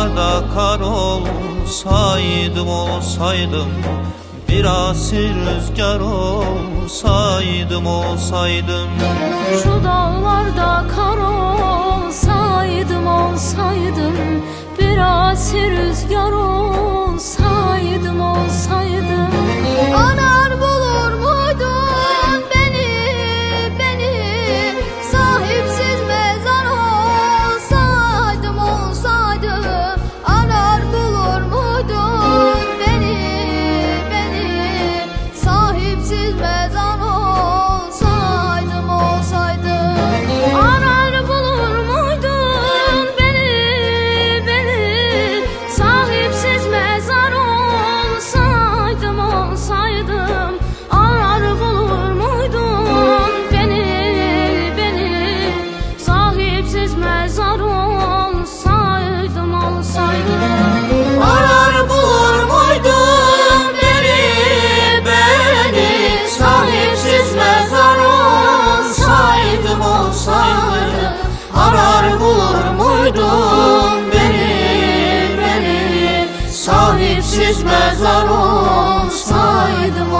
dağlarda kar olsaydım, bir asil rüzgar olsaydım. Şu dağlarda kar olsaydım, bir asil rüzgar olsaydım. Arar bulur muydun beni, sahipsiz mezar olsaydım. Arar bulur muydun beni, sahipsiz mezar olsaydım. Arar bulur muydun beni, sahipsiz mezar olsaydım. Arar bulur muydun beni, sahipsiz mezar olsaydım. Arar bulur muydun beni, sahipsiz mezar olsaydım. Arar bulur muydun beni, sahipsiz mezar olsaydım.